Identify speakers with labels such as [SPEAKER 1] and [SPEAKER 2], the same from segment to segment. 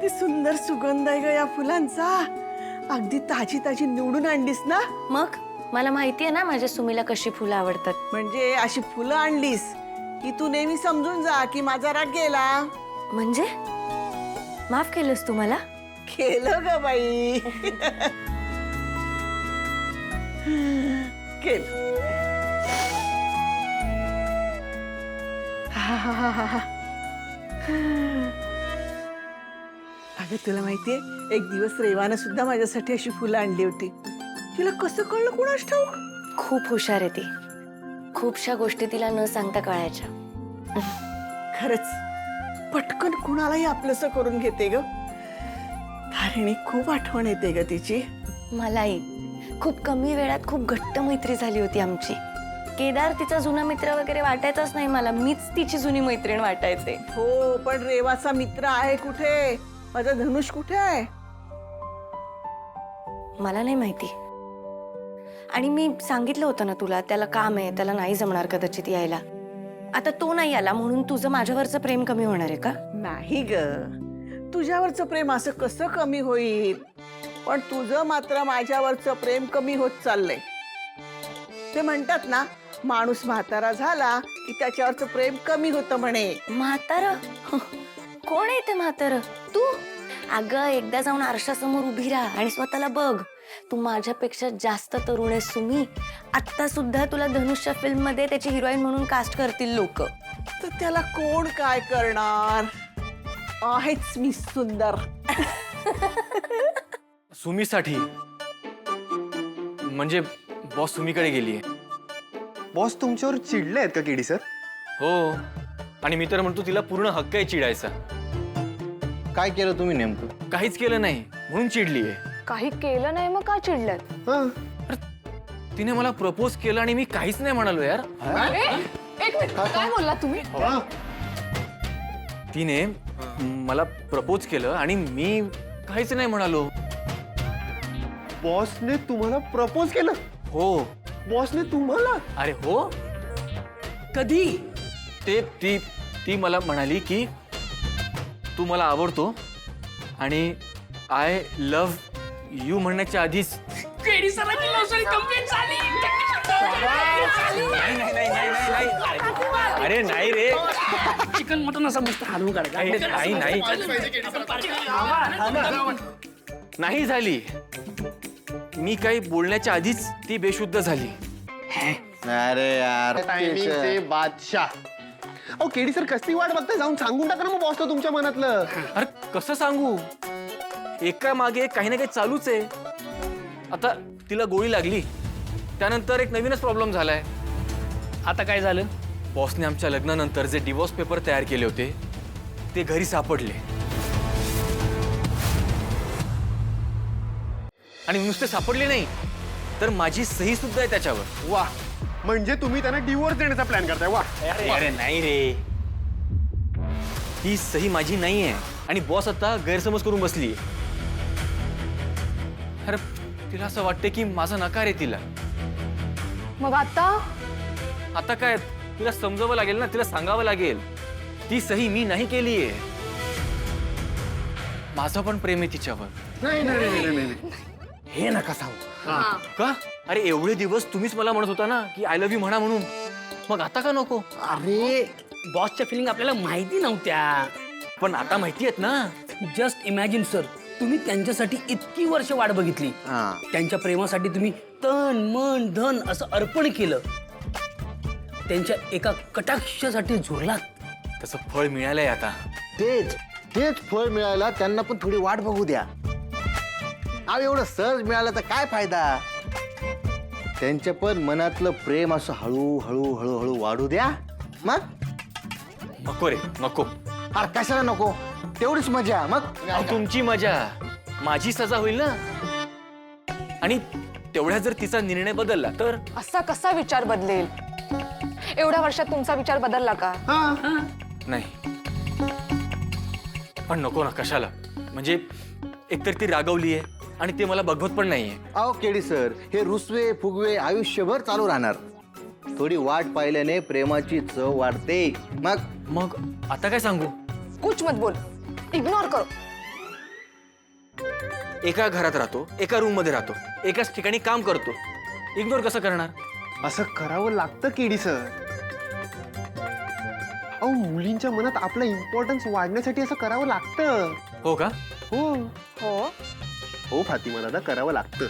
[SPEAKER 1] किती सुंदर सुगंध आहे ग या फुलांचा. अगदी ताजी ताजी निवडून आणलीस ना.
[SPEAKER 2] मग मला माहितीये ना माझ्या सुमीला कशी फुलं आवडतात.
[SPEAKER 1] म्हणजे अशी फुलं आणलीस की तू नेहमी समजून जा की माझा राग गेला.
[SPEAKER 2] म्हणजे माफ केलंस तू मला?
[SPEAKER 1] केलं ग बाई. केलं. अगं तुला माहितीये एक दिवस रेवानं सुद्धा माझ्यासाठी अशी फुलं आणली होती. तिला कसं कळलं कुणास ठाऊक.
[SPEAKER 2] खूप हुशार आहे ती. खूपशा गोष्टी तिला न सांगता कळायच्या.
[SPEAKER 1] खरंच पटकन कुणालाही आपलंसं करून घेते ग. धारिणी खूप आठवण येते ग तिची.
[SPEAKER 2] मलाही खूप कमी वेळात खूप घट्ट मैत्री झाली होती आमची. केदार तिचा जुना मित्र वगैरे वाटायचाच नाही मला. मीच तिची जुनी मैत्रीण वाटायचे.
[SPEAKER 1] हो पण रेवाचा मित्र आहे कुठे. माझा धनुष कुठे आहे.
[SPEAKER 2] मला नाही माहिती. आणि मी सांगितलं होतं ना तुला त्याला काम आहे, त्याला नाही जमणार कदाचित यायला. आता तो नाही आला म्हणून तुझं माझ्यावरचं प्रेम कमी होणार आहे का?
[SPEAKER 1] नाही ग. तुझ्यावरचं प्रेम असं कसं कमी होईल. पण तुझं मात्र माझ्यावरचं प्रेम कमी होत चाललंय. ते म्हणतात ना माणूस म्हातारा झाला की त्याच्यावरचं प्रेम कमी होतं म्हणे.
[SPEAKER 2] म्हातारं? कोण आहे ते म्हातारं? तू? अगं एकदा जाऊन आरशासमोर उभी राहा आणि स्वतःला बघ. तू माझ्यापेक्षा जास्त तरुण आहे सुमी. आत्ता सुद्धा तुला धनुषच्या फिल्म मध्ये त्याची हिरोईन म्हणून कास्ट करतील लोक.
[SPEAKER 1] तर त्याला कोण काय करणार. आहेच मी सुंदर.
[SPEAKER 3] सुमीसाठी म्हणजे बॉस सुमीकडे गेलीये.
[SPEAKER 4] बॉस तुमच्यावर चिडले आहेत का केडी सर?
[SPEAKER 3] हो आणि मी तर म्हणतो तिला पूर्ण हक्क आहे चिडायचा.
[SPEAKER 4] काय केलं तुम्ही नेमकं?
[SPEAKER 3] काहीच केलं नाही म्हणून चिडलीये.
[SPEAKER 2] काही केलं नाही मग का चिडल्यात?
[SPEAKER 3] तिने मला प्रपोज केलं आणि मी काहीच नाही म्हणालो यार.
[SPEAKER 2] एक मिनिट काय बोलला तुम्ही?
[SPEAKER 3] तिने मला प्रपोज केलं आणि मी काहीच नाही म्हणालो.
[SPEAKER 4] बॉसने तुम्हाला प्रपोज केलं?
[SPEAKER 3] हो.
[SPEAKER 4] बॉसने तुम्हाला?
[SPEAKER 3] अरे हो.
[SPEAKER 1] कधी.
[SPEAKER 3] ते ती ती मला म्हणाली की तू मला आवडतो आणि आय लव्ह यू म्हणण्याच्या आधीच. अरे नाही रे.
[SPEAKER 5] चिकन मटन असं मस्त हलवून काढायचं.
[SPEAKER 3] नाही नाही झाली. मी काही बोलण्याच्या आधीच ती बेशुद्ध झाली.
[SPEAKER 4] अरे यार टायमिंगचे बादशाह. अहो केडी सर कसली वाट बघताय? जाऊन सांगून टाका ना मग बॉसला तुमच्या मनातलं.
[SPEAKER 3] अरे कसं सांगू. एका मागे काही ना काही चालूच आहे. आता तिला गोळी लागली त्यानंतर एक नवीनच प्रॉब्लेम झालाय.
[SPEAKER 5] आता काय झालं?
[SPEAKER 3] बॉसने आमच्या लग्नानंतर जे डिवोर्स पेपर तयार केले होते ते घरी सापडले. आणि नुसते सापडले नाही तर माझी सही सुद्धा आहे त्याच्यावर.
[SPEAKER 4] वा म्हणजे तुम्ही त्यांना डिवोर्स देण्याचा प्लॅन करताय? वा.
[SPEAKER 3] अरे नाही रे. ही सही माझी नाहीये आणि बॉस आता गैरसमज करून बसलीये. अरे तिला असं वाटतं की माझा नकार आहे तिला.
[SPEAKER 2] मग
[SPEAKER 3] आता काय तिला समजावं लागेल ना. तिला सांगावं लागेल ती सही मी नाही केलीये. माझं पण प्रेम आहे तिच्यावर.
[SPEAKER 4] नाही हे नका सांगू.
[SPEAKER 3] का? अरे एवढे दिवस तुम्हीच मला म्हणत होता ना की आय लव्ह यू म्हणा म्हणून. मग आता का नको?
[SPEAKER 5] अरे बॉसच्या फिलिंग आपल्याला माहिती नव्हत्या.
[SPEAKER 3] पण आता माहिती आहेत ना.
[SPEAKER 5] जस्ट इमॅजिन सर, तुम्ही त्यांच्यासाठी इतकी वर्ष वाट बघितली. त्यांच्या प्रेमासाठी तुम्ही तन मन धन असं अर्पण केलं. त्यांच्या एका कटाक्षासाठी झुरलात.
[SPEAKER 3] त्याचं फळ मिळालंय आता.
[SPEAKER 6] तेच फळ मिळायला त्यांना पण थोडी वाट बघू द्या. अहो एवढं सहज मिळालं तर काय फायदा. त्यांच्या पण मनातलं प्रेम असं हळूहळू हळूहळू वाढू द्या. मग
[SPEAKER 3] नको रे नको.
[SPEAKER 6] अरे कशाला नको. तेवढीच मजा. मग
[SPEAKER 3] अहो, तुमची मजा माझी सजा होईल ना. आणि तेवढ्या जर तिचा निर्णय बदलला तर.
[SPEAKER 7] असा कसा विचार बदलेल. एवढ्या वर्षात तुमचा विचार बदलला का?
[SPEAKER 3] नाही. पण नको ना. कशाला. म्हणजे एकतर ती रागवलीये आणि ते मला बघवत पण नाहीये.
[SPEAKER 6] अहो केडी सर हे रुसवे फुगवे आयुष्यभर चालू राहणार. थोडी वाट पाहिल्याने प्रेमाची चव वाढते. मग
[SPEAKER 3] मग आता काय सांगू.
[SPEAKER 7] कुछ मत बोल. इग्नोर करो.
[SPEAKER 3] एका घरात राहतो, एका रूम मध्ये राहतो, एकाच ठिकाणी काम करतो. इग्नोर कसं करणार?
[SPEAKER 4] असं करावं लागतं केडी सर. अहो मुलींच्या मनात आपला इम्पॉर्टन्स वाढण्यासाठी असं करावं लागतं.
[SPEAKER 3] हो का?
[SPEAKER 4] हो
[SPEAKER 7] हो
[SPEAKER 4] हो फातिमा दादा, करावं लागतं.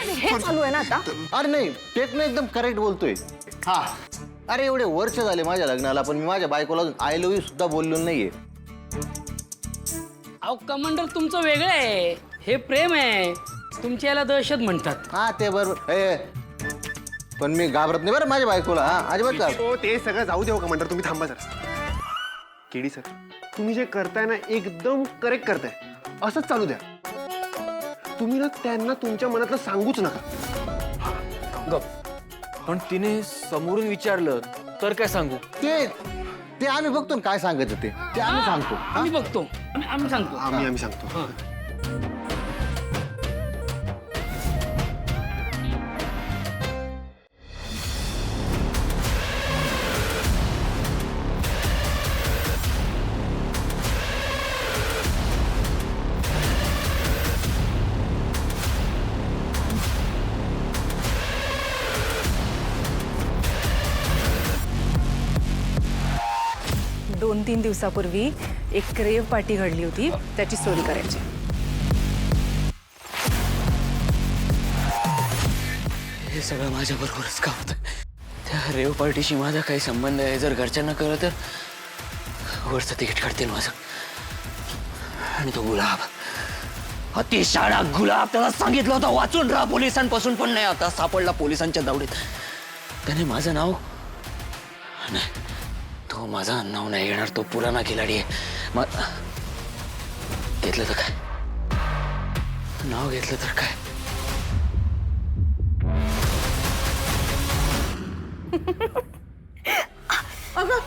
[SPEAKER 7] हे चालू आहे ना आता.
[SPEAKER 6] अरे नाही, टेक्नो एकदम करेक्ट बोलतोय. हा, अरे एवढे वर्ष झाले माझ्या लग्नाला, पण मी माझ्या बायकोला अजून आय लव्ह यू सुद्धा बोललो नाहीये.
[SPEAKER 5] अहो कमांडर, तुमचं वेगळं आहे. हे प्रेम आहे. तुमच्या याला दहशत म्हणतात.
[SPEAKER 6] हा ते बरोबर. पण मी घाबरत नाही बरं माझ्या बायकोला. हा अजिबात घाबरत.
[SPEAKER 4] हो ते सगळं जाऊ देऊ का म्हणतात, तुम्ही थांबा जरा. केडी सर, तुम्ही जे करताय ना एकदम करेक्ट करताय. असंच चालू द्या. तुम्ही ना त्यांना तुमच्या मनातलं सांगूच नका.
[SPEAKER 5] गप.
[SPEAKER 3] पण तिने समोरून विचारलं तर काय सांगू?
[SPEAKER 6] ते आम्ही बघतो ना काय सांगायचं ते आम्ही सांगतो. हा?
[SPEAKER 5] आम्ही बघतो. आम्ही सांगतो.
[SPEAKER 4] आम्ही सांगतो.
[SPEAKER 5] हा.
[SPEAKER 8] दोन तीन दिवसापूर्वी एक क्रेव पार्टी घडली होती, त्याची स्टोरी करायची.
[SPEAKER 9] हे सगळं माझ्या बरोबरच का होतं? त्या रेव पार्टीशी माझा काही संबंध आहे. जर घरच्यांना कळलं तर वरचं तिकीट काढतील माझं. आणि तो गुलाब, अति शाळा गुलाब, त्याला सांगितलं होतं वाचून राहा, पोलिसांपासून पण नाही. आता सापडला पोलिसांच्या दावडीत. त्याने माझं नाव नाही, तो माझं नाव नाही घेणार. तो पुराणा खिलाडी आहे. घेतलं तर काय, नाव घेतलं तर काय.
[SPEAKER 1] अगं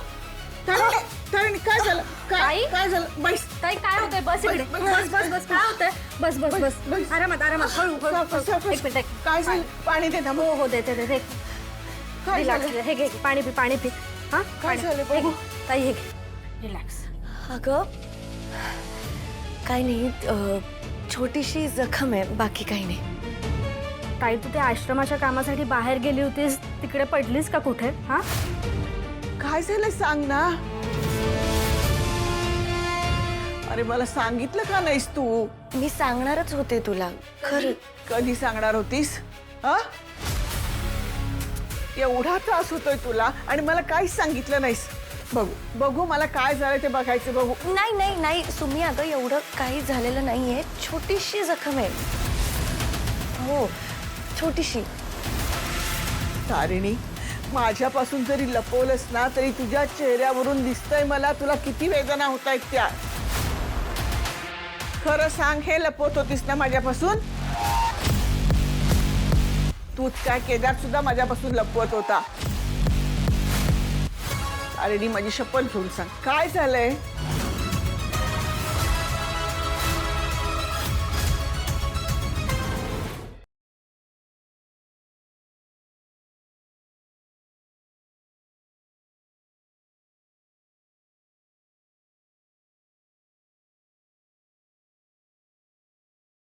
[SPEAKER 1] तारिणी, काय झालं? काय झालं? बैस.
[SPEAKER 7] ताई काय होतंय? बस इकडे. बस बस बस. काय होतंय? बस बस बस. आरामात आरामात. हळू हळू. एक मिनिट.
[SPEAKER 1] काय झालं? पाणी दे ना.
[SPEAKER 7] हो हो देते देते.
[SPEAKER 1] काय
[SPEAKER 7] रिलॅक्स.
[SPEAKER 1] झालं?
[SPEAKER 7] हे घे पाणी पी पाणी पी. हा
[SPEAKER 1] काय झालं
[SPEAKER 7] हे
[SPEAKER 1] बघू?
[SPEAKER 7] घे. ताई हे घे. रिलॅक्स.
[SPEAKER 2] अगं काही नाही, छोटीशी जखम आहे, बाकी काही नाही.
[SPEAKER 7] ताई तू त्या आश्रमाच्या कामासाठी बाहेर गेली होतीस, तिकडे पडलीस का कुठे? हा
[SPEAKER 1] काय झालं सांग ना. अरे मला सांगितलं का नाहीस तू?
[SPEAKER 2] मी सांगणारच होते तुला खरं.
[SPEAKER 1] कधी सांगणार होतीस? हा, एवढा त्रास होतोय तुला आणि मला काहीच सांगितलं नाहीस. बघू मला काय झालं ते बघायचं. बघू.
[SPEAKER 2] नाही नाही नाही सुमी, अगं एवढं काही झालेलं नाहीये. छोटीशी जखम आहे. हो छोटीशी.
[SPEAKER 1] तारिणी, माझ्यापासून जरी लपवलंस ना तरी तुझ्या चेहऱ्यावरून दिसतंय मला तुला किती वेदना होत आहेत त्या. खरं सांग, हे लपवत होतीस ना माझ्यापासून? तूच काय, केदार सुद्धा माझ्यापासून लपवत होता. तारिणी माझी शपथ घेऊन सांग, काय झालंय?